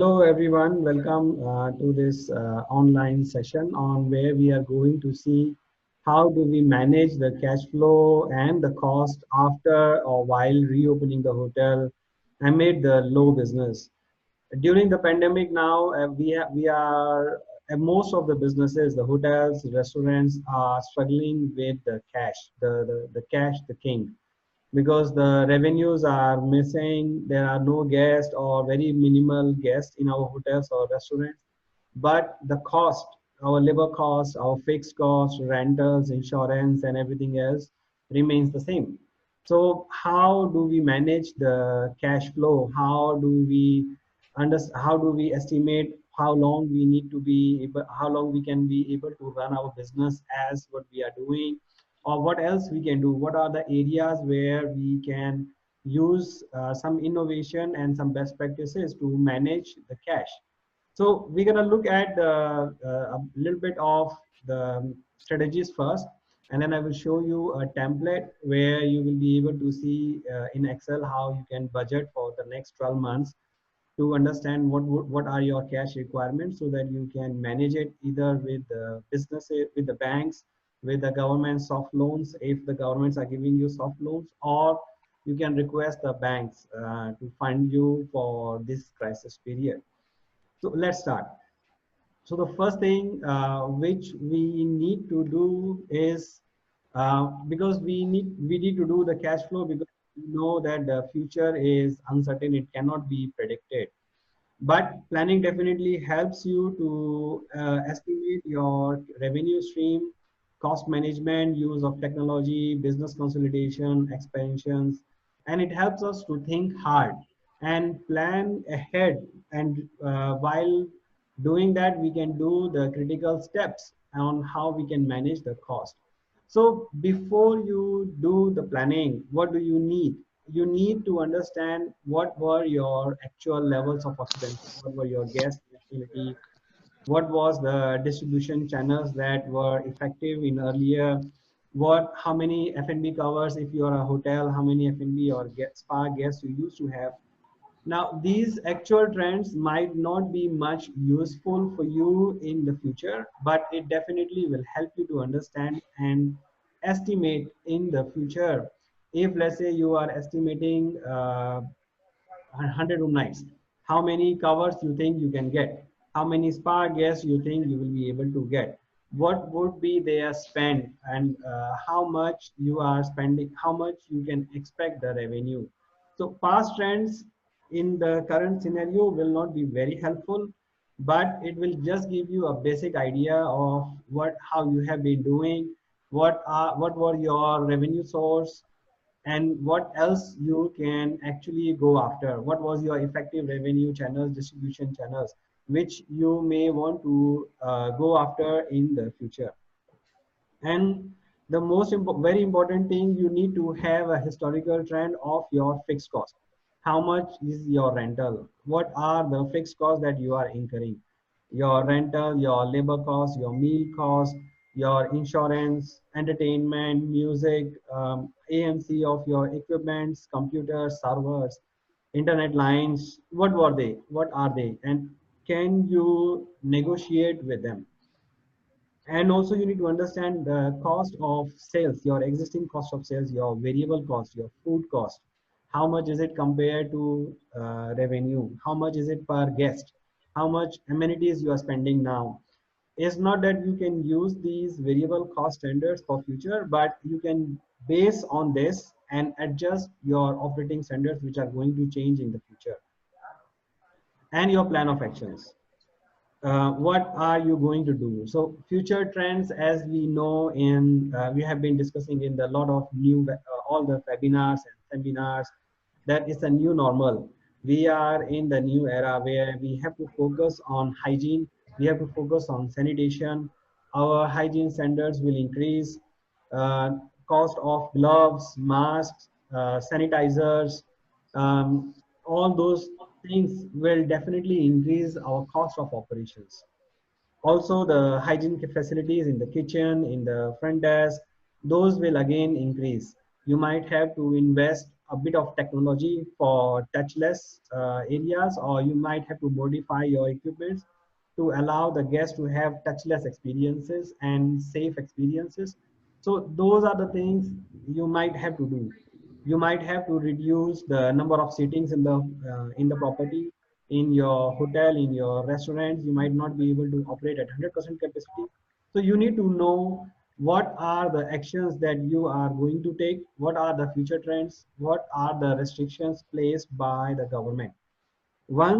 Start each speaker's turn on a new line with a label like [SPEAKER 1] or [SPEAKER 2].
[SPEAKER 1] Hello everyone, welcome to this online session on where we are going to see how do we manage the cash flow and the cost after or while reopening the hotel amid the low business. During the pandemic now, we are most of the businesses, the hotels, restaurants are struggling with the cash, the cash, the king, because the revenues are missing. There are no guests or very minimal guests in our hotels or restaurants. But the cost, our labor cost, our fixed cost, rentals, insurance, and everything else remains the same. So how do we manage the cash flow? How do we estimate how long we need to be able, how long we can be able to run our business as what we are doing, or what else we can do? What are the areas where we can use some innovation and some best practices to manage the cash? So we're going to look at a little bit of the strategies first, and then I will show you a template where you will be able to see in Excel how you can budget for the next 12 months to understand what are your cash requirements, so that you can manage it either with the businesses, with the banks, with the government soft loans if the governments are giving you soft loans, or you can request the banks to fund you for this crisis period. So let's start. So the first thing which we need to do is, because we need to do the cash flow, because we know that the future is uncertain, it cannot be predicted. But planning definitely helps you to estimate your revenue stream, cost management, use of technology, business consolidation, expansions, and it helps us to think hard and plan ahead. And while doing that, we can do the critical steps on how we can manage the cost. So before you do the planning, what do you need? You need to understand what were your actual levels of occupancy, what were your guest activity, what was the distribution channels that were effective in earlier, how many F&B covers if you are a hotel, how many F&B or spa guests you used to have. Now, these actual trends might not be much useful for you in the future, but it definitely will help you to understand and estimate in the future. If let's say you are estimating 100 room nights, how many covers you think you can get? How many spa guests you think you will be able to get? What would be their spend, and how much you are spending, how much you can expect the revenue? So past trends in the current scenario will not be very helpful, but it will just give you a basic idea of how you have been doing, what were your revenue source, and what else you can actually go after. What was your effective revenue channels, distribution channels, which you may want to go after in the future. And the very important thing, you need to have a historical trend of your fixed cost. How much is your rental? What are the fixed costs that you are incurring? Your rental, your labor cost, your meal cost, your insurance, entertainment, music, AMC of your equipments, computers, servers, internet lines. What were they? What are they? And can you negotiate with them? And also you need to understand the cost of sales, your existing cost of sales, your variable cost, your food cost. How much is it compared to revenue? How much is it per guest? How much amenities you are spending now? It's not that you can use these variable cost standards for future, but you can base on this and adjust your operating standards, which are going to change in the future, and your plan of actions. What are you going to do? So future trends, as we know, we have been discussing in the lot of all the webinars and seminars, that is a new normal. We are in the new era where we have to focus on hygiene. We have to focus on sanitation. Our hygiene standards will increase. uh, Cost of gloves, masks, sanitizers, all those things will definitely increase our cost of operations. Also, the hygiene facilities in the kitchen, in the front desk, those will again increase. You might have to invest a bit of technology for touchless areas, or you might have to modify your equipment to allow the guests to have touchless experiences and safe experiences. So those are the things you might have to do. You might have to reduce the number of sittings in the property, in your hotel, in your restaurants. You might not be able to operate at 100% capacity. So you need to know what are the actions that you are going to take, what are the future trends, what are the restrictions placed by the government. Once